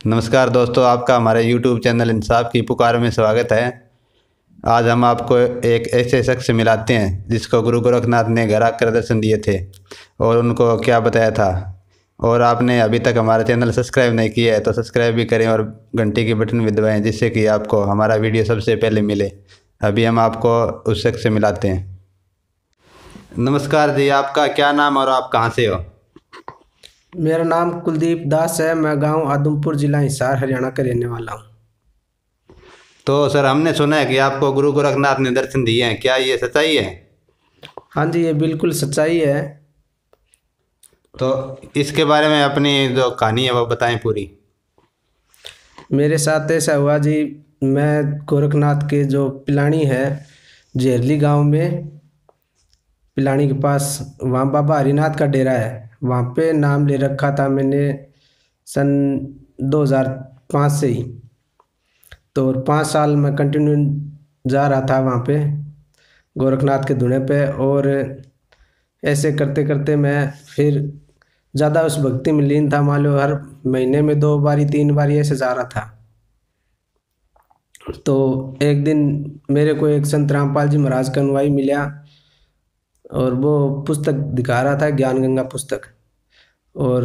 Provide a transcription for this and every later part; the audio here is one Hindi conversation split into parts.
नमस्कार दोस्तों, आपका हमारे YouTube चैनल इंसाफ की पुकार में स्वागत है। आज हम आपको एक ऐसे शख्स से मिलाते हैं जिसको गुरु गोरखनाथ ने घर आकर दर्शन दिए थे और उनको क्या बताया था। और आपने अभी तक हमारा चैनल सब्सक्राइब नहीं किया है तो सब्सक्राइब भी करें और घंटी की बटन भी दबाएं, जिससे कि आपको हमारा वीडियो सबसे पहले मिले। अभी हम आपको उस शख्स से मिलाते हैं। नमस्कार जी, आपका क्या नाम और आप कहाँ से हो? मेरा नाम कुलदीप दास है। मैं गांव आदमपुर, जिला हिसार, हरियाणा का रहने वाला हूं। तो सर, हमने सुना है कि आपको गुरु गोरखनाथ ने दर्शन दिए हैं, क्या ये सच्चाई है? हाँ जी, ये बिल्कुल सच्चाई है। तो इसके बारे में अपनी जो कहानी है वो बताएं पूरी। मेरे साथ ऐसा हुआ जी, मैं गोरखनाथ के जो पिलानी है, जेरली गांव में, पिलानी के पास, वहाँ बाबा हरिनाथ का डेरा है। वहाँ पे नाम ले रखा था मैंने सन 2005 से ही। तो 5 साल मैं कंटिन्यू जा रहा था वहाँ पे गोरखनाथ के धुने पे। और ऐसे करते करते मैं फिर ज़्यादा उस भक्ति में लीन था। मान लो हर महीने में 2 बारी 3 बारी ऐसे जा रहा था। तो एक दिन मेरे को एक संत रामपाल जी महाराज का अनुयायी मिला और वो पुस्तक दिखा रहा था, ज्ञान गंगा पुस्तक। और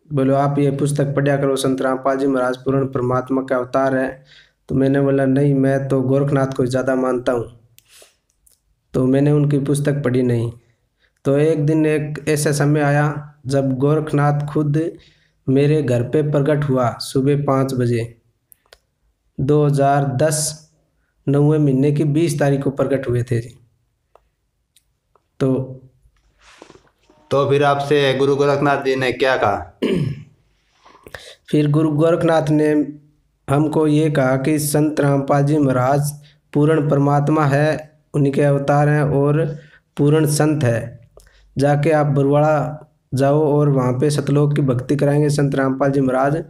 बोलो आप ये पुस्तक पढ़ा करो, संत रामपाल जी महाराज पूर्ण परमात्मा का अवतार है। तो मैंने बोला नहीं, मैं तो गोरखनाथ को ज़्यादा मानता हूँ। तो मैंने उनकी पुस्तक पढ़ी नहीं। तो एक दिन एक ऐसा समय आया जब गोरखनाथ खुद मेरे घर पे प्रकट हुआ सुबह 5 बजे। 2010 9वें महीने की 20 तारीख को प्रकट हुए थे जी। तो फिर आपसे गुरु गोरखनाथ जी ने क्या कहा? फिर गुरु गोरखनाथ ने हमको ये कहा कि संत रामपाल जी महाराज पूर्ण परमात्मा है, उन्हीं के अवतार हैं और पूर्ण संत है। जाके आप बरवाड़ा जाओ और वहाँ पे सतलोक की भक्ति कराएंगे संत रामपाल जी महाराज,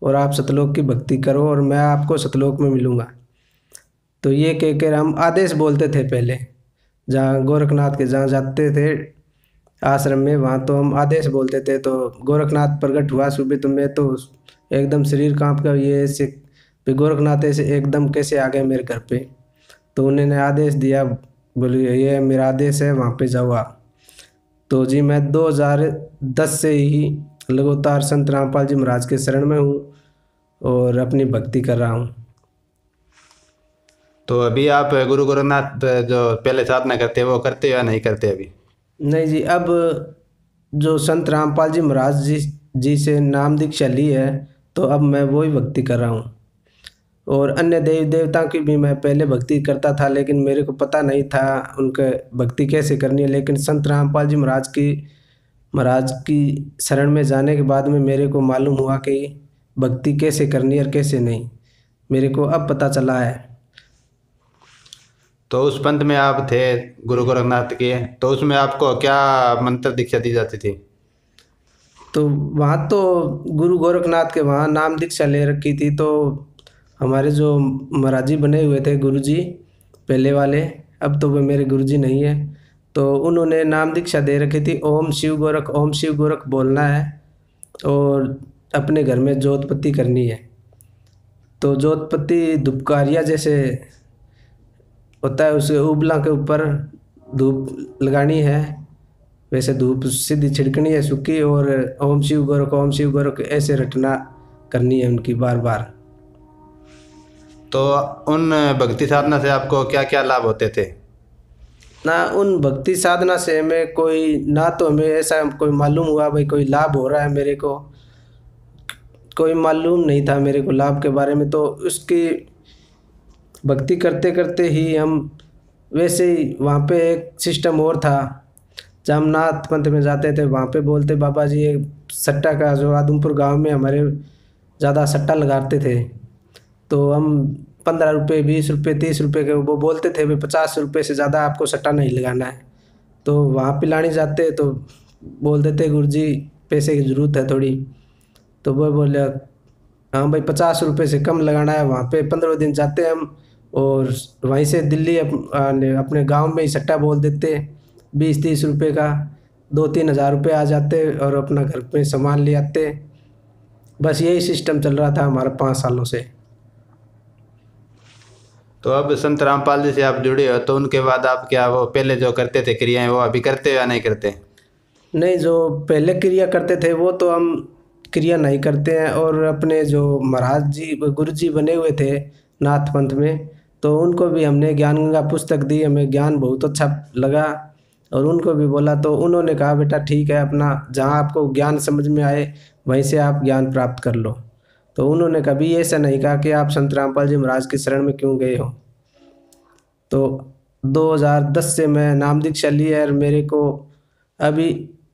और आप सतलोक की भक्ति करो और मैं आपको सतलोक में मिलूँगा। तो ये कह कर हम आदेश बोलते थे पहले, जहाँ गोरखनाथ के जहाँ जाते थे आश्रम में, वहाँ तो हम आदेश बोलते थे। तो गोरखनाथ प्रकट हुआ सुबह, तो मैं तो एकदम शरीर कांप गया। ये ऐसे भी गोरखनाथ ऐसे एकदम कैसे आ गए मेरे घर पे? तो उन्होंने आदेश दिया, बोले ये मेरा आदेश है, वहाँ पे जाओ आप। तो जी मैं 2010 से ही लगातार संत रामपाल जी महाराज के शरण में हूँ और अपनी भक्ति कर रहा हूँ। तो अभी आप गुरु गोरखनाथ जो पहले साधना करते हैं वो करते हो या नहीं करते अभी? नहीं जी, अब जो संत रामपाल जी महाराज जी से नाम दीक्षा ली है, तो अब मैं वही भक्ति कर रहा हूँ। और अन्य देवी देवताओं की भी मैं पहले भक्ति करता था, लेकिन मेरे को पता नहीं था उनके भक्ति कैसे करनी है। लेकिन संत रामपाल जी महाराज की शरण में जाने के बाद में मेरे को मालूम हुआ कि भक्ति कैसे करनी है और कैसे नहीं, मेरे को अब पता चला है। तो उस पंथ में आप थे गुरु गोरखनाथ के, तो उसमें आपको क्या मंत्र दीक्षा दी जाती थी? तो वहाँ तो गुरु गोरखनाथ के वहाँ नाम दीक्षा ले रखी थी। तो हमारे जो महाराज जी बने हुए थे, गुरु जी पहले वाले, अब तो वे मेरे गुरु जी नहीं है, तो उन्होंने नाम दीक्षा दे रखी थी। ओम शिव गोरख, ओम शिव गोरख बोलना है और अपने घर में जोतपत्ति करनी है। तो जोतपत्ति धूपकारिया जैसे होता है, उसे उबला के ऊपर धूप लगानी है, वैसे धूप सीधी छिड़कनी है सूखी, और ओम शिव गोरख ऐसे रटना करनी है उनकी बार बार। तो उन भक्ति साधना से आपको क्या क्या लाभ होते थे? ना उन भक्ति साधना से हमें कोई, ना तो हमें ऐसा कोई मालूम हुआ भाई कोई लाभ हो रहा है, मेरे को कोई मालूम नहीं था मेरे को लाभ के बारे में। तो उसकी भक्ति करते करते ही हम, वैसे ही वहाँ पे एक सिस्टम और था, जामनाथ पंथ में जाते थे, वहाँ पे बोलते बाबा जी ये सट्टा का, जो आदमपुर गांव में हमारे ज़्यादा सट्टा लगाते थे, तो हम 15 रुपये 20 रुपये 30 रुपये के वो बोलते थे भाई 50 रुपये से ज़्यादा आपको सट्टा नहीं लगाना है। तो वहाँ पिलानी जाते तो बोल देते गुरुजी पैसे की ज़रूरत है थोड़ी। तो वो बोले हाँ भाई 50 रुपये से कम लगाना है। वहाँ पे 15 दिन जाते हम, और वहीं से दिल्ली अपने गांव में ही सट्टा बोल देते 20-30 रुपये का, 2-3 हज़ार रुपये आ जाते और अपना घर पे सामान ले आते। बस यही सिस्टम चल रहा था हमारा 5 सालों से। तो अब संत रामपाल जी से आप जुड़े हो, तो उनके बाद आप क्या वो पहले जो करते थे क्रियाएं वो अभी करते हो या नहीं करते? नहीं, जो पहले क्रिया करते थे वो तो हम क्रिया नहीं करते हैं। और अपने जो महाराज जी गुरु जी बने हुए थे नाथ पंथ में, तो उनको भी हमने ज्ञान गंगा पुस्तक दी, हमें ज्ञान बहुत अच्छा लगा। और उनको भी बोला तो उन्होंने कहा बेटा ठीक है, अपना जहाँ आपको ज्ञान समझ में आए वहीं से आप ज्ञान प्राप्त कर लो। तो उन्होंने कभी ऐसा नहीं कहा कि आप संत रामपाल जी महाराज की शरण में क्यों गए हो। तो 2010 से मैं नाम दीक्षा ली है और मेरे को अभी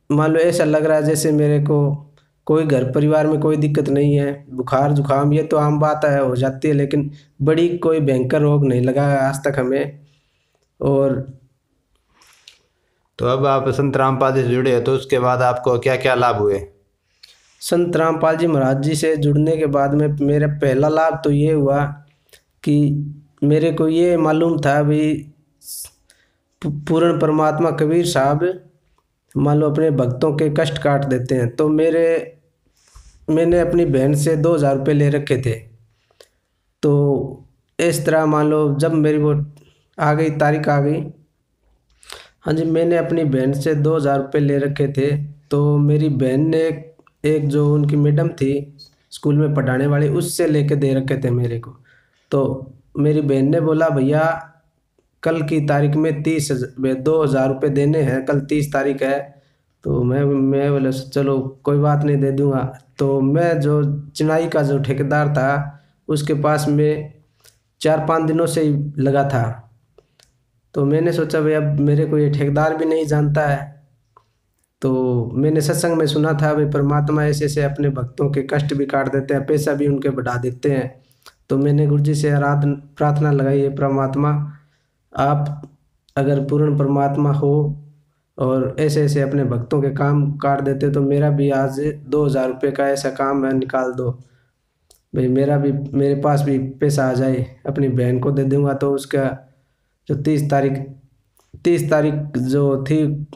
मान लो ऐसा लग रहा है जैसे मेरे को कोई घर परिवार में कोई दिक्कत नहीं है। बुखार जुकाम ये तो आम बात है, हो जाती है, लेकिन बड़ी कोई भयंकर रोग नहीं लगा है आज तक हमें। और तो अब आप संत रामपाल जी से जुड़े हो, तो उसके बाद आपको क्या क्या लाभ हुए? संत रामपाल जी महाराज जी से जुड़ने के बाद में मेरा पहला लाभ तो ये हुआ कि मेरे को ये मालूम था भाई पूर्ण परमात्मा कबीर साहब मान लो अपने भक्तों के कष्ट काट देते हैं। तो मैंने अपनी बहन से 2000 रुपये ले रखे थे। तो इस तरह मान लो जब मेरी वो आ गई तारीख आ गई, हाँ जी, मैंने अपनी बहन से 2000 रुपये ले रखे थे। तो मेरी बहन ने एक जो उनकी मैडम थी स्कूल में पढ़ाने वाली, उससे लेके दे रखे थे मेरे को। तो मेरी बहन ने बोला भैया कल की तारीख में 2000 रुपये देने हैं, कल 30 तारीख है। तो मैं बोला चलो कोई बात नहीं, दे दूँगा। तो मैं जो चिनाई का जो ठेकेदार था उसके पास में 4-5 दिनों से ही लगा था। तो मैंने सोचा भाई अब मेरे को ये ठेकेदार भी नहीं जानता है। तो मैंने सत्संग में सुना था भाई परमात्मा ऐसे ऐसे अपने भक्तों के कष्ट भी काट देते हैं, पैसा भी उनके बढ़ा देते हैं। तो मैंने गुरु जी से प्रार्थना लगाई है, परमात्मा आप अगर पूर्ण परमात्मा हो और ऐसे ऐसे अपने भक्तों के काम काट देते तो मेरा भी आज 2000 रुपये का ऐसा काम है, निकाल दो भाई, मेरे पास भी पैसा आ जाए, अपनी बहन को दे दूँगा। तो उसका जो 30 तारीख जो थी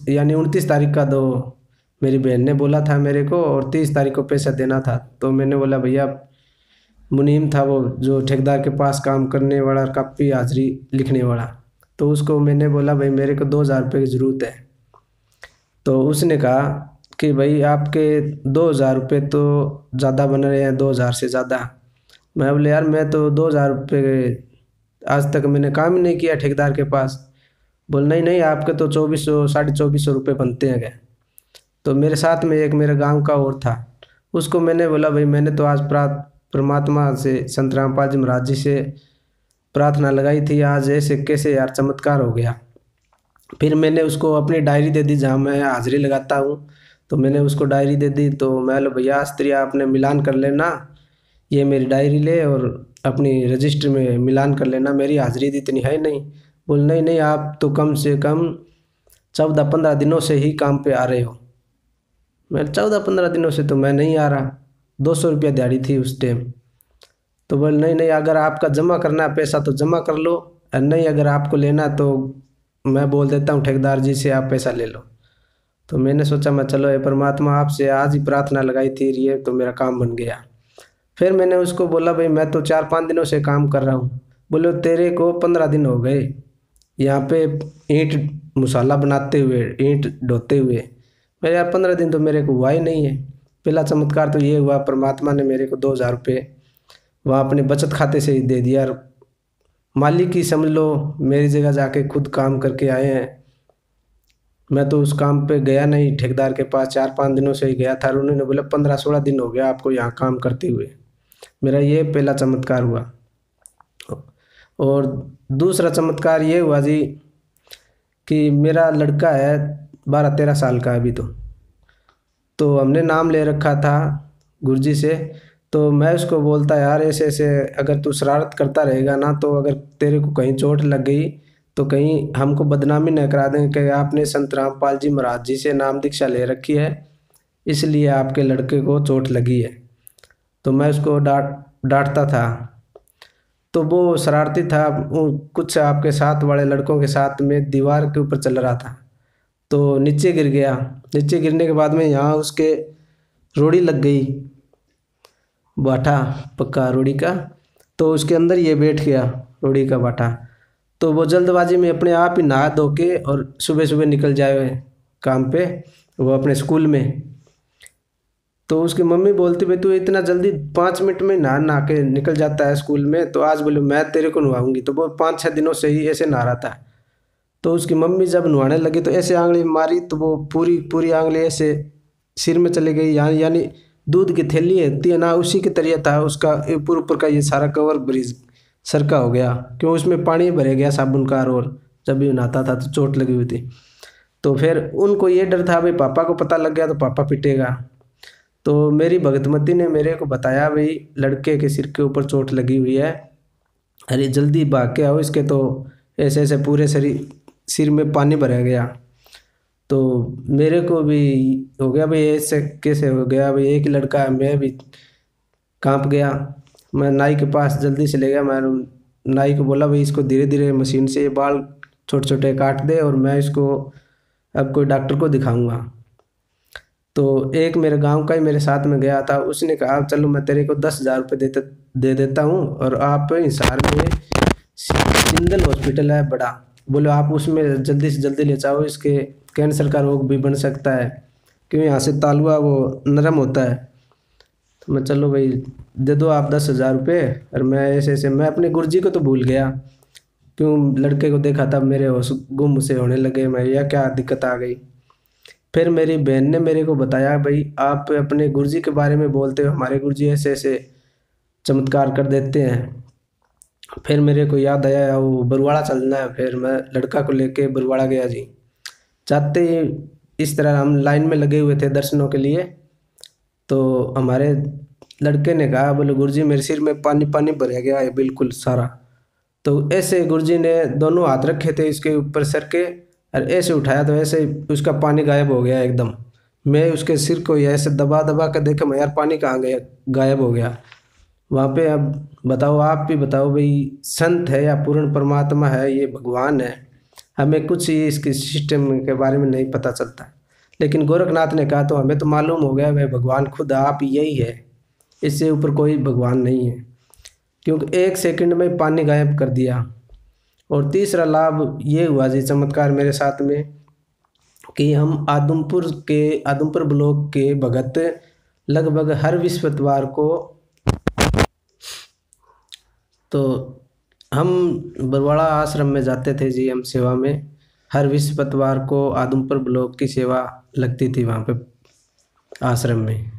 यानी 29 तारीख का, तो मेरी बहन ने बोला था मेरे को और 30 तारीख को पैसा देना था। तो मैंने बोला भैया मुनीम था वो जो ठेकेदार के पास काम करने वाला, कापी हाजिरी लिखने वाला, तो उसको मैंने बोला भाई मेरे को 2000 रुपये की ज़रूरत है। तो उसने कहा कि भाई आपके 2000 रुपये तो ज़्यादा बन रहे हैं, 2000 से ज़्यादा। मैं बोले यार मैं तो 2000 रुपये आज तक मैंने काम ही नहीं किया ठेकेदार के पास। बोल नहीं नहीं आपके तो 2400 2450 रुपये बनते हैं क्या। तो मेरे साथ में एक मेरे गांव का और था, उसको मैंने बोला भाई मैंने तो आज परमात्मा से संत रामपाल जी महाराज जी से प्रार्थना लगाई थी, आज ऐसे कैसे यार चमत्कार हो गया। फिर मैंने उसको अपनी डायरी दे दी जहाँ मैं हाजिरी लगाता हूँ। तो मैंने उसको डायरी दे दी। तो मैं बोला भैया अस्त्री आपने मिलान कर लेना, ये मेरी डायरी ले और अपनी रजिस्टर में मिलान कर लेना, मेरी हाजिरी दी इतनी है नहीं। बोल नहीं नहीं आप तो कम से कम 14-15 दिनों से ही काम पे आ रहे हो। मैं 14-15 दिनों से तो मैं नहीं आ रहा, 200 रुपया दिहाड़ी थी उस टाइम। तो बोल नहीं नहीं अगर आपका जमा करना है पैसा तो जमा कर लो, और नहीं अगर आपको लेना तो मैं बोल देता हूँ ठेकेदार जी से आप पैसा ले लो। तो मैंने सोचा मैं चलो ये परमात्मा आपसे आज ही प्रार्थना लगाई थी, ये तो मेरा काम बन गया। फिर मैंने उसको बोला भाई मैं तो 4-5 दिनों से काम कर रहा हूँ। बोले तेरे को 15 दिन हो गए यहाँ पे ईंट मसाला बनाते हुए, ईंट ढोते हुए। मेरे यार 15 दिन तो मेरे को हुआ ही नहीं है। पहला चमत्कार तो ये हुआ परमात्मा ने मेरे को 2000 रुपये वहाँ अपने बचत खाते से ही दे दिया। मालिक ही समझ लो मेरी जगह जाके खुद काम करके आए हैं। मैं तो उस काम पे गया नहीं, ठेकेदार के पास 4-5 दिनों से ही गया था। उन्होंने बोला 15-16 दिन हो गया आपको यहाँ काम करते हुए। मेरा ये पहला चमत्कार हुआ। और दूसरा चमत्कार ये हुआ जी कि मेरा लड़का है 12-13 साल का अभी। तो हमने नाम ले रखा था गुरुजी से। तो मैं उसको बोलता यार ऐसे ऐसे अगर तू शरारत करता रहेगा ना, तो अगर तेरे को कहीं चोट लग गई तो कहीं हमको बदनामी न करा दें कि आपने संत रामपाल जी महाराज जी से नाम दीक्षा ले रखी है इसलिए आपके लड़के को चोट लगी है। तो मैं उसको डांटता था। तो वो शरारती था, वो कुछ आपके साथ वाले लड़कों के साथ में दीवार के ऊपर चल रहा था, तो नीचे गिर गया। नीचे गिरने के बाद में यहाँ उसके रोड़ी लग गई बाटा पक्का रोड़ी का, तो उसके अंदर ये बैठ गया रोड़ी का बाटा। तो वो जल्दबाजी में अपने आप ही नहा धो के और सुबह सुबह निकल जाए काम पे, वो अपने स्कूल में। तो उसकी मम्मी बोलती भाई तू इतना जल्दी 5 मिनट में नहा के निकल जाता है स्कूल में, तो आज बोले मैं तेरे को नहवाऊंगी। तो वो 5-6 दिनों से ही ऐसे नहा रहा था। तो उसकी मम्मी जब नहाने लगी तो ऐसे आंगली मारी तो वो पूरी पूरी आंगली ऐसे सिर में चली गई। यानी दूध की थैली होती है ना, उसी के तरह था उसका ऊपर ऊपर का ये सारा कवर ब्रिज सर का हो गया, क्यों उसमें पानी भरे गया साबुन का, और जब भी नहाता था तो चोट लगी हुई थी। तो फिर उनको ये डर था भाई पापा को पता लग गया तो पापा पिटेगा। तो मेरी भगतमती ने मेरे को बताया भाई लड़के के सिर के ऊपर चोट लगी हुई है, अरे जल्दी भाग के आओ इसके। तो ऐसे ऐसे पूरे शरीर सिर में पानी भरा गया। तो मेरे को भी हो गया भाई ऐसे कैसे हो गया भाई, एक ही लड़का है। मैं भी कांप गया। मैं नाई के पास जल्दी से ले गया। मैं नाई को बोला भाई इसको धीरे धीरे मशीन से ये बाल छोटे छोटे काट दे और मैं इसको अब कोई डॉक्टर को दिखाऊंगा। तो एक मेरे गांव का ही मेरे साथ में गया था, उसने कहा चलो मैं तेरे को 10,000 रुपये दे देता हूँ और आप हिसार में जिंदल हॉस्पिटल है बड़ा, बोलो आप उसमें जल्दी से जल्दी ले जाओ, इसके कैंसर का रोग भी बन सकता है, क्योंकि यहाँ से तालुआ वो नरम होता है। तो मैं चलो भाई दे दो आप 10,000 रुपये। और मैं ऐसे ऐसे मैं अपने गुरुजी को तो भूल गया, क्यों लड़के को देखा था मेरे होश गुम से होने लगे, मैं यह क्या दिक्कत आ गई। फिर मेरी बहन ने मेरे को बताया भाई आप अपने गुरुजी के बारे में बोलते हो, हमारे गुरुजी ऐसे ऐसे चमत्कार कर देते हैं। फिर मेरे को याद आया वो बरवाड़ा चलना है, फिर मैं लड़का को लेके बरवाड़ा गया जी। जाते ही इस तरह हम लाइन में लगे हुए थे दर्शनों के लिए। तो हमारे लड़के ने कहा बोले गुरुजी मेरे सिर में पानी पानी भर गया है बिल्कुल सारा। तो ऐसे गुरुजी ने दोनों हाथ रखे थे इसके ऊपर सर के और ऐसे उठाया तो ऐसे उसका पानी गायब हो गया एकदम। मैं उसके सिर को ऐसे दबा दबा कर देखा, मैं यार पानी कहाँ गया, गायब हो गया वहाँ पे। अब बताओ आप भी बताओ भाई संत है या पूर्ण परमात्मा है, ये भगवान है, हमें कुछ ही इसके सिस्टम के बारे में नहीं पता चलता। लेकिन गोरखनाथ ने कहा तो हमें तो मालूम हो गया भाई भगवान खुद आप यही है, इससे ऊपर कोई भगवान नहीं है, क्योंकि 1 सेकंड में पानी गायब कर दिया। और तीसरा लाभ ये हुआ जी चमत्कार मेरे साथ में कि हम आदमपुर ब्लॉक के भगत लगभग हर बृहस्पतिवार को, तो हम बरवाड़ा आश्रम में जाते थे जी, हम सेवा में हर बृहस्पतिवार को आदमपुर ब्लॉक की सेवा लगती थी वहाँ पे आश्रम में।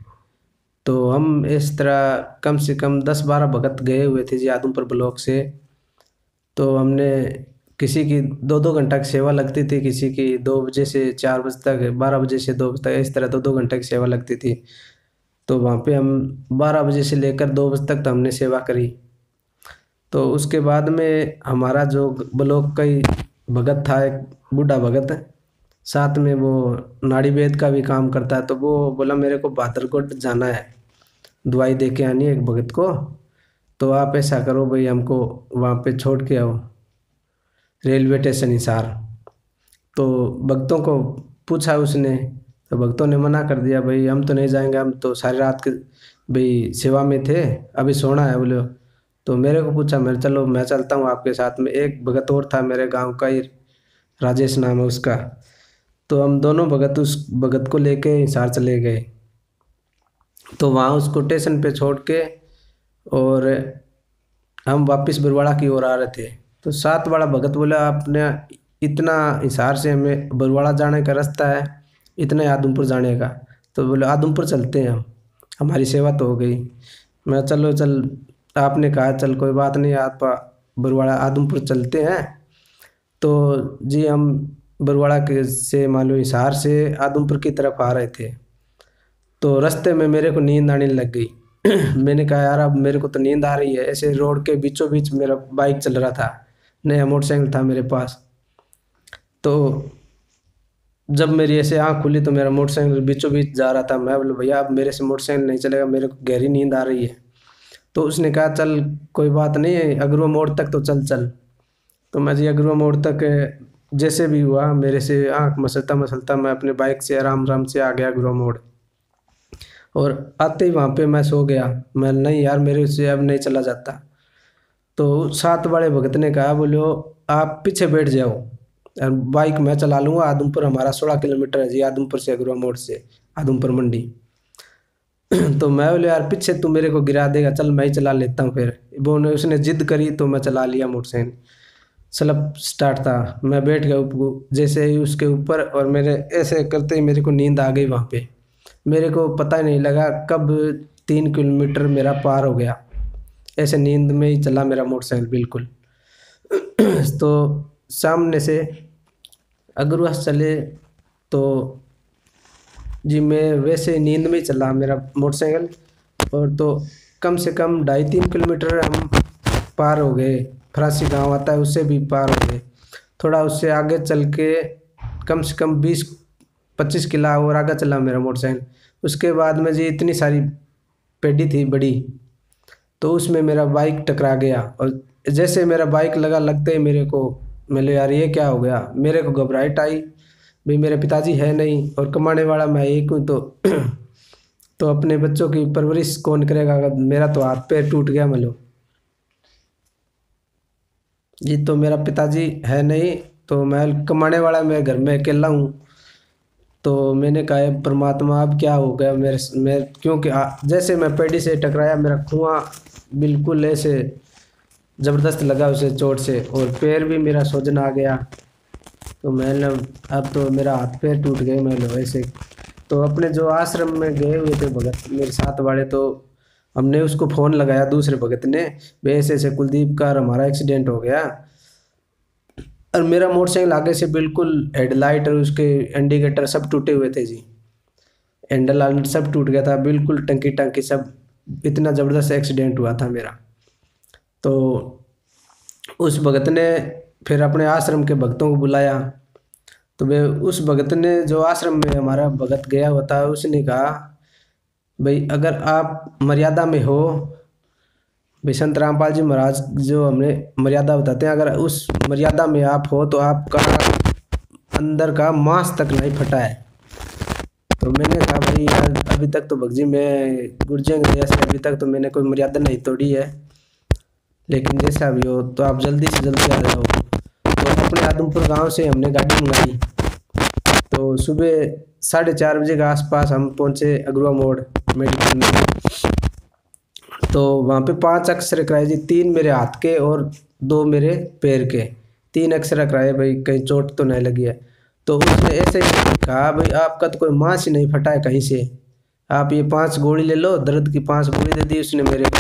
तो हम इस तरह कम से कम 10-12 भगत गए हुए थे जी आदमपुर ब्लॉक से। तो हमने किसी की 2-2 घंटा की सेवा लगती थी, किसी की 2 बजे से 4 बजे तक, 12 बजे से 2 बजे तक, इस तरह 2-2 घंटे की सेवा लगती थी। तो वहाँ पे हम 12 बजे से लेकर 2 बजे तक तो हमने सेवा करी। तो उसके बाद में हमारा जो ब्लॉक का ही भगत था, एक बूढ़ा भगत, साथ में वो नाड़ी वेद का भी काम करता है, तो वो बोला मेरे को बादरकोट जाना है, दवाई दे के आनी है एक भगत को, तो आप ऐसा करो भाई हमको वहाँ पे छोड़ के आओ रेलवे स्टेशन हिसार। तो भक्तों को पूछा उसने, तो भक्तों ने मना कर दिया भाई हम तो नहीं जाएंगे, हम तो सारी रात के भाई सेवा में थे, अभी सोना है बोले। तो मेरे को पूछा, मैं चलो मैं चलता हूँ आपके साथ में। एक भगत और था मेरे गांव का ही, राजेश नाम है उसका। तो हम दोनों भगत उस भगत को लेके हिसार चले गए। तो वहाँ उसको स्टेशन पे छोड़ के और हम वापस बरवाड़ा की ओर आ रहे थे। तो साथ वाला भगत बोला आपने इतना हिसार से हमें बरवाड़ा जाने का रास्ता है, इतना आदमपुर जाने का, तो बोले आदमपुर चलते हैं हम, हमारी सेवा तो हो गई। मैं चलो चल, आपने कहा चल कोई बात नहीं, आप बरवाड़ा आदमपुर चलते हैं। तो जी हम बरवाड़ा के से मालूम हिसार से आदमपुर की तरफ आ रहे थे। तो रास्ते में मेरे को नींद आने लग गई। मैंने कहा यार अब मेरे को तो नींद आ रही है। ऐसे रोड के बीचों बीच मेरा बाइक चल रहा था, नया मोटरसाइकिल था मेरे पास। तो जब मेरी ऐसे आँख खुली तो मेरा मोटरसाइकिल बीचों बीच जा रहा था। मैं बोला भैया अब मेरे से मोटरसाइकिल नहीं चलेगा, मेरे को गहरी नींद आ रही है। तो उसने कहा चल कोई बात नहीं है, अगरवा मोड़ तक तो चल। तो मैं जी अगरवा मोड़ तक जैसे भी हुआ मेरे से आँख मसलता मसलता मैं अपने बाइक से आराम आराम से आ गया अगरवा मोड़। और आते ही वहाँ पे मैं सो गया। मैं नहीं यार मेरे से अब नहीं चला जाता। तो साथ वाले भगत ने कहा, बोलो आप पीछे बैठ जाओ और बाइक मैं चला लूँगा। आदमपुर हमारा 16 किलोमीटर है जी, आदमपुर से अगरुआ मोड़ से आदमपुर मंडी। तो मैं बोले यार पीछे तू मेरे को गिरा देगा, चल मैं ही चला लेता हूँ। फिर वो उसने जिद करी तो मैं चला लिया मोटरसाइकिल। स्लब स्टार्ट था, मैं बैठ गया जैसे ही उसके ऊपर, और मेरे ऐसे करते ही मेरे को नींद आ गई। वहाँ पे मेरे को पता ही नहीं लगा कब 3 किलोमीटर मेरा पार हो गया। ऐसे नींद में ही चला मेरा मोटरसाइकिल बिल्कुल। तो सामने से अगरुआ चले तो जी मैं वैसे नींद में ही चला मेरा मोटरसाइकिल, और तो कम से कम 2.5-3 किलोमीटर हम पार हो गए। फरासी गांव आता है उससे भी पार हो गए। थोड़ा उससे आगे चल के कम से कम 20-25 किला और आगे चला मेरा मोटरसाइकिल। उसके बाद में जी इतनी सारी पेड़ी थी बड़ी, तो उसमें मेरा बाइक टकरा गया। और जैसे मेरा बाइक लगा, लगते ही मेरे को बोले यार ये क्या हो गया। मेरे को घबराहट आई, भाई मेरे पिताजी है नहीं और कमाने वाला मैं एक हूँ। तो अपने बच्चों की परवरिश कौन करेगा। मेरा तो हाथ पैर टूट गया मतलब जी। तो मेरा पिताजी है नहीं, तो मैं कमाने वाला, मैं घर में अकेला हूँ। तो मैंने कहा परमात्मा अब क्या हो गया मैं क्योंकि जैसे मैं पेड़ी से टकराया, मेरा कुआं बिल्कुल ऐसे ज़बरदस्त लगा उसे चोट से, और पैर भी मेरा सूजन आ गया। तो मैंने अब तो मेरा हाथ पैर टूट गए मैंने वैसे। तो अपने जो आश्रम में गए हुए थे भगत मेरे साथ वाले, तो हमने उसको फ़ोन लगाया दूसरे भगत ने, ऐसे ऐसे कुलदीप का हमारा एक्सीडेंट हो गया। और मेरा मोटरसाइकिल आगे से बिल्कुल हेडलाइट और उसके इंडिकेटर सब टूटे हुए थे जी। हैंडल सब टूट गया था बिल्कुल, टंकी टंकी सब। इतना ज़बरदस्त एक्सीडेंट हुआ था मेरा। तो उस भगत ने फिर अपने आश्रम के भक्तों को बुलाया। तो वे उस भगत ने, जो आश्रम में हमारा भगत गया हुआ था, उसने कहा भाई अगर आप मर्यादा में हो, भाई संत रामपाल जी महाराज जो हमें मर्यादा बताते हैं, अगर उस मर्यादा में आप हो तो आपका अंदर का मांस तक नहीं फटा है। तो मैंने कहा भाई यार अभी तक तो भगजी मैं गुर्जर जैसे अभी तक तो मैंने कोई मर्यादा नहीं तोड़ी है, लेकिन जैसा भी हो तो आप जल्दी से जल्दी आ जाओ। तो अपने आदमपुर गांव से हमने गाड़ी मंगाई। तो सुबह 4:30 बजे के आसपास हम पहुंचे अगरुआ मोड़ मेडिकल में। तो वहाँ पे 5 एक्सरे कराए जी, 3 मेरे हाथ के और 2 मेरे पैर के। 3 एक्सरे कराए भाई कहीं चोट तो नहीं लगी है। तो उसने ऐसे ही कहा भाई आपका तो कोई मांस ही नहीं फटा है कहीं से, आप ये 5 गोली ले लो, दर्द की 5 गोली दे दी उसने मेरे को,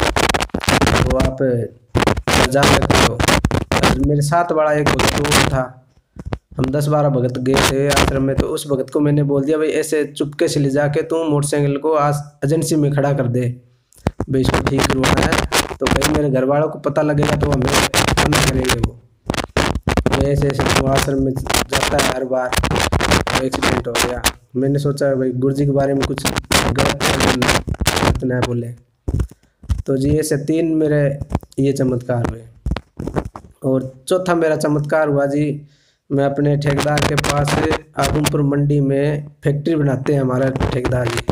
तो आप जा सकते हो। और मेरे साथ बड़ा एक भगत और था, हम 10-12 भगत गए थे आश्रम में। तो उस भगत को मैंने बोल दिया भाई ऐसे चुपके से ले जाके तू मोटरसाइकिल को आज एजेंसी में खड़ा कर दे, भाई इसको ठीक करवाना है। तो भाई मेरे घर वालों को पता लगेगा तो हमें बंद करेंगे वो। ऐसे ऐसे तो आश्रम में जाता है हर बार, तो एक्सीडेंट हो गया। मैंने सोचा भाई गुरुजी के बारे में कुछ गलत ना बोले। तो जी ऐसे 3 मेरे ये चमत्कार हुए। और चौथा मेरा चमत्कार हुआ जी, मैं अपने ठेकेदार के पास आदमपुर मंडी में फैक्ट्री बनाते हैं हमारा ठेकेदार जी,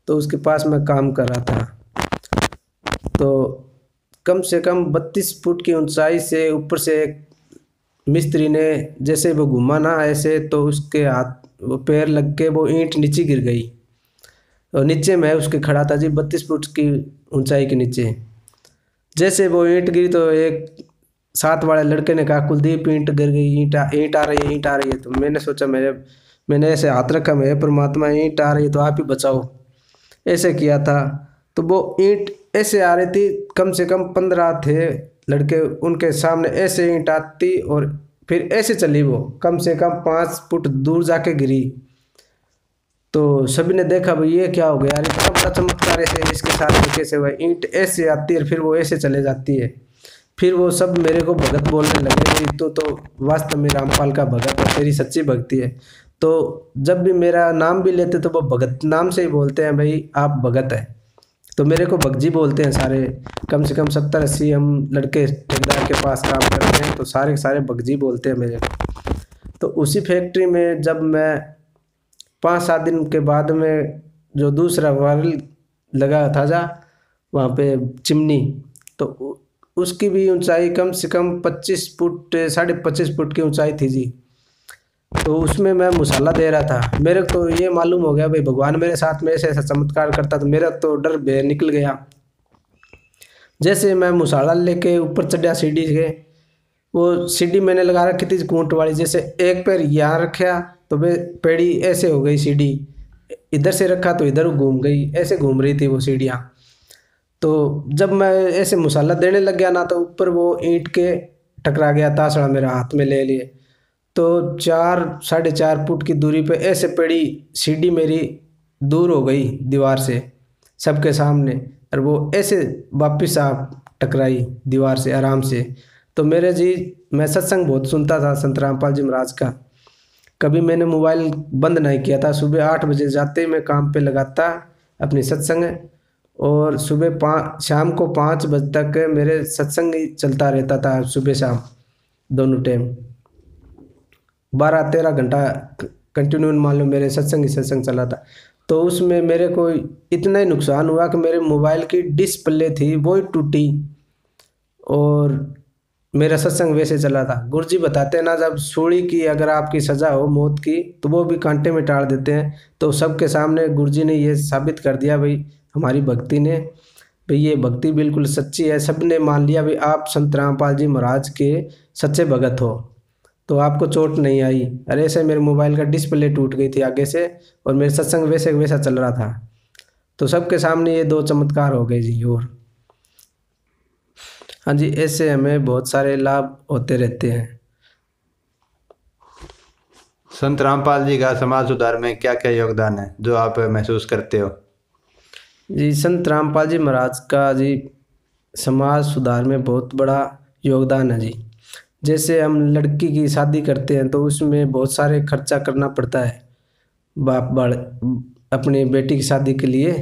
तो उसके पास मैं काम कर रहा था। तो कम से कम 32 फुट की ऊंचाई से ऊपर से मिस्त्री ने जैसे वो घुमा ना ऐसे, तो उसके हाथ वो पैर लग के वो ईंट नीचे गिर गई। और नीचे मैं उसके खड़ा था जी 32 फुट की ऊंचाई के नीचे। जैसे वो ईंट गिरी तो एक साथ वाले लड़के ने कहा कुलदीप ईंट गिर गई, ईंट आ रही है, ईंट आ रही है। तो मैंने सोचा मैंने ऐसे हाथ रखा, मैं परमात्मा ईंट आ रही है तो आप ही बचाओ, ऐसे किया था। तो वो ईंट ऐसे आ रही थी, कम से कम 15 थे लड़के, उनके सामने ऐसे ईंट आती और फिर ऐसे चली, वो कम से कम 5 फुट दूर जाके गिरी। तो सभी ने देखा भाई ये क्या हो गया यार, इतना बड़ा चमत्कार ऐसे इसके साथ कैसे हुआ। ईंट ऐसे आती है फिर वो ऐसे चले जाती है। फिर वो सब मेरे को भगत बोलने लगे, तो वास्तव में रामपाल का भगत है, तेरी सच्ची भक्ति है। तो जब भी मेरा नाम भी लेते तो वो भगत नाम से ही बोलते हैं, भाई आप भगत है। तो मेरे को भगजी बोलते हैं सारे, कम से कम 70-80 हम लड़के ठेकेदार के पास काम करते हैं, तो सारे के सारे भगजी बोलते हैं मेरे को। तो उसी फैक्ट्री में जब मैं 5-7 दिन के बाद में जो दूसरा वाल लगा था जा वहाँ पे चिमनी, तो उसकी भी ऊंचाई कम से कम 25 फुट 25.5 फुट की ऊंचाई थी जी। तो उसमें मैं मसाला दे रहा था। मेरे को तो ये मालूम हो गया भाई भगवान मेरे साथ में ऐसे ऐसा चमत्कार करता, तो मेरा तो डर भय निकल गया। जैसे मैं मसाला लेके ऊपर चढ़ा सीढ़ी के, वो सीढ़ी मैंने लगा रखी थी कूंट वाली, जैसे एक पैर यहाँ रखा तो वे पेड़ी ऐसे हो गई, सीढ़ी इधर से रखा तो इधर घूम गई, ऐसे घूम रही थी वो सीढ़ियाँ। तो जब मैं ऐसे मसाला देने लग गया ना, तो ऊपर वो ईंट के टकरा गया, तासड़ा मेरा हाथ में ले लिए। तो 4-4.5 फुट की दूरी पे ऐसे पड़ी सीढ़ी मेरी दूर हो गई दीवार से सबके सामने, और वो ऐसे वापिस आ टकराई दीवार से आराम से। तो मेरे जी, मैं सत्संग बहुत सुनता था संत रामपाल जी महाराज का, कभी मैंने मोबाइल बंद नहीं किया था। सुबह 8 बजे जाते ही मैं काम पे लगाता अपनी सत्संग, और शाम को 5 बजे तक मेरे सत्संग ही चलता रहता था, सुबह शाम दोनों टाइम 12-13 घंटा कंटिन्यू मान लो मेरे सत्संग ही सत्संग चला था। तो उसमें मेरे को इतना ही नुकसान हुआ कि मेरे मोबाइल की डिस्प्ले थी वो ही टूटी, और मेरा सत्संग वैसे चला था। गुरुजी बताते हैं ना, जब सूली की अगर आपकी सज़ा हो मौत की, तो वो भी कांटे में टाल देते हैं। तो सबके सामने गुरुजी ने ये साबित कर दिया भाई, हमारी भक्ति ने, भाई ये भक्ति बिल्कुल सच्ची है। सब ने मान लिया भाई आप संत रामपाल जी महाराज के सच्चे भगत हो, तो आपको चोट नहीं आई। अरे ऐसे मेरे मोबाइल का डिस्प्ले टूट गई थी आगे से, और मेरे सत्संग वैसे वैसा चल रहा था। तो सबके सामने ये 2 चमत्कार हो गए जी। और हाँ जी, ऐसे हमें बहुत सारे लाभ होते रहते हैं। संत रामपाल जी का समाज सुधार में क्या क्या योगदान है जो आप महसूस करते हो? जी, संत रामपाल जी महाराज का जी समाज सुधार में बहुत बड़ा योगदान है जी। जैसे हम लड़की की शादी करते हैं तो उसमें बहुत सारे खर्चा करना पड़ता है बाप बड़ अपनी बेटी की शादी के लिए।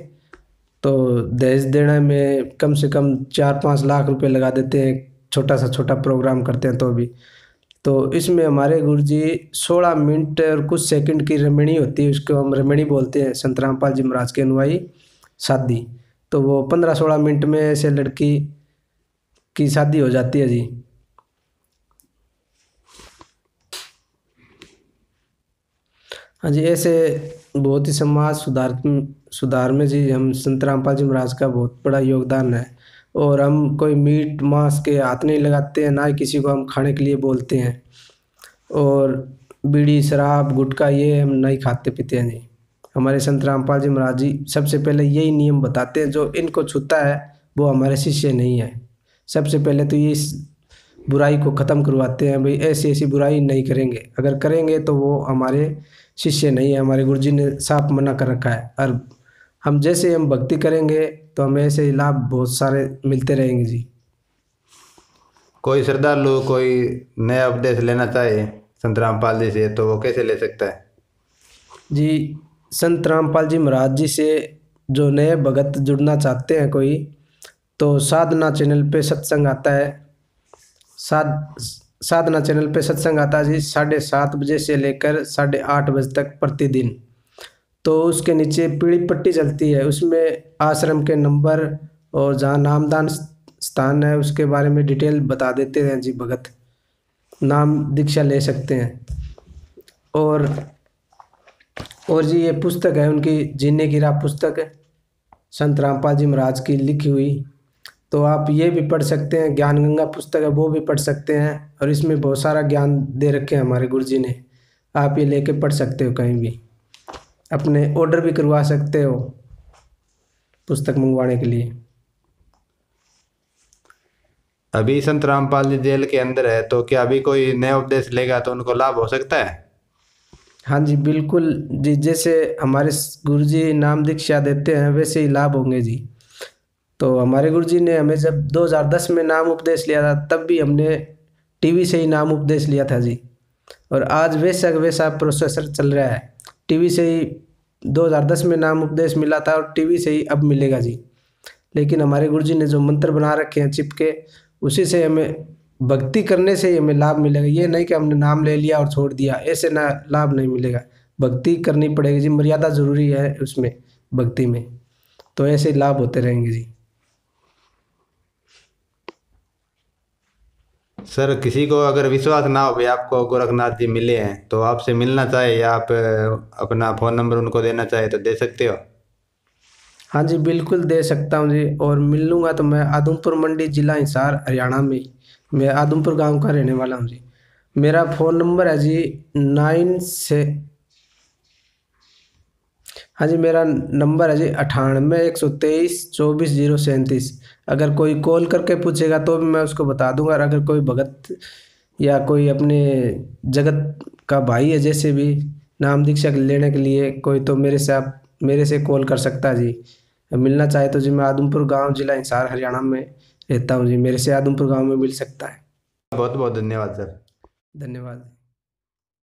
तो दहेज देने में कम से कम 4-5 लाख रुपए लगा देते हैं, छोटा सा छोटा प्रोग्राम करते हैं तो भी। तो इसमें हमारे गुरुजी 16 मिनट और कुछ सेकंड की रमणी होती है, उसको हम रमणी बोलते हैं, संत रामपाल जी महाराज के अनुयायी शादी। तो वो 15-16 मिनट में ऐसे लड़की की शादी हो जाती है जी। हाँ जी, ऐसे बहुत ही समाज सुधार में जी हम संत रामपाल जी महाराज का बहुत बड़ा योगदान है। और हम कोई मीट मांस के हाथ नहीं लगाते हैं, ना ही किसी को हम खाने के लिए बोलते हैं। और बीड़ी शराब गुटखा ये हम नहीं खाते पीते हैं जी। हमारे संत रामपाल जी महाराज जी सबसे पहले यही नियम बताते हैं, जो इनको छूता है वो हमारे शिष्य नहीं है। सबसे पहले तो ये इस बुराई को ख़त्म करवाते हैं, भाई ऐसी ऐसी बुराई नहीं करेंगे, अगर करेंगे तो वो हमारे शिष्य नहीं है। हमारे गुरुजी ने साफ मना कर रखा है। और हम जैसे हम भक्ति करेंगे तो हमें ऐसे लाभ बहुत सारे मिलते रहेंगे जी। कोई श्रद्धालु कोई नया उपदेश लेना चाहे संत रामपाल जी से तो वो कैसे ले सकता है? जी, संत रामपाल जी महाराज जी से जो नए भगत जुड़ना चाहते हैं कोई, तो साधना चैनल पे सत्संग आता है। साधना चैनल पे सत्संग आता है जी 7:30 बजे से लेकर 8:30 बजे तक प्रतिदिन। तो उसके नीचे पीली पट्टी चलती है, उसमें आश्रम के नंबर और जहाँ नामदान स्थान है उसके बारे में डिटेल बता देते हैं जी। भगत नाम दीक्षा ले सकते हैं। और जी ये पुस्तक है उनकी, जीने की राह पुस्तक है संत रामपाल जी महाराज की लिखी हुई, तो आप ये भी पढ़ सकते हैं। ज्ञान गंगा पुस्तक है वो भी पढ़ सकते हैं, और इसमें बहुत सारा ज्ञान दे रखे हैं हमारे गुरुजी ने। आप ये लेके पढ़ सकते हो, कहीं भी अपने ऑर्डर भी करवा सकते हो पुस्तक मंगवाने के लिए। अभी संत रामपाल जी जेल के अंदर है, तो क्या अभी कोई नया उपदेश लेगा तो उनको लाभ हो सकता है? हाँ जी बिल्कुल जी, जैसे हमारे गुरुजी नाम दीक्षा देते हैं वैसे ही लाभ होंगे जी। तो हमारे गुरुजी ने हमें जब 2010 में नाम उपदेश लिया था, तब भी हमने टीवी से ही नाम उपदेश लिया था जी। और आज वैसा प्रोसेसर चल रहा है, टीवी से ही 2010 में नाम उपदेश मिला था और टीवी से ही अब मिलेगा जी। लेकिन हमारे गुरुजी ने जो मंत्र बना रखे हैं चिपके, उसी से हमें भक्ति करने से ही हमें लाभ मिलेगा। ये नहीं कि हमने नाम ले लिया और छोड़ दिया, ऐसे ना लाभ नहीं मिलेगा। भक्ति करनी पड़ेगी जी, मर्यादा जरूरी है उसमें। भक्ति में। तो ऐसे लाभ होते रहेंगे जी। सर किसी को अगर विश्वास ना हो भाई आपको गोरखनाथ जी मिले हैं तो आपसे मिलना चाहे या आप अपना फ़ोन नंबर उनको देना चाहे तो दे सकते हो। हाँ जी, बिल्कुल दे सकता हूँ जी। और मिल लूँगा तो मैं आदमपुर मंडी, जिला हिसार, हरियाणा में। मैं आदमपुर गांव का रहने वाला हूँ जी। मेरा फ़ोन नंबर है जी 9 से, हाँ जी, मेरा नंबर है जी 98 123 24 037। अगर कोई कॉल करके पूछेगा तो भी मैं उसको बता दूंगा। और अगर कोई भगत या कोई अपने जगत का भाई है, जैसे भी नाम दीक्षा लेने के लिए कोई, तो मेरे से कॉल कर सकता है जी। मिलना चाहे तो जी, मैं आदमपुर गांव, जिला हिसार, हरियाणा में रहता हूँ जी। मेरे से आदमपुर गांव में मिल सकता है। बहुत बहुत धन्यवाद सर। धन्यवाद।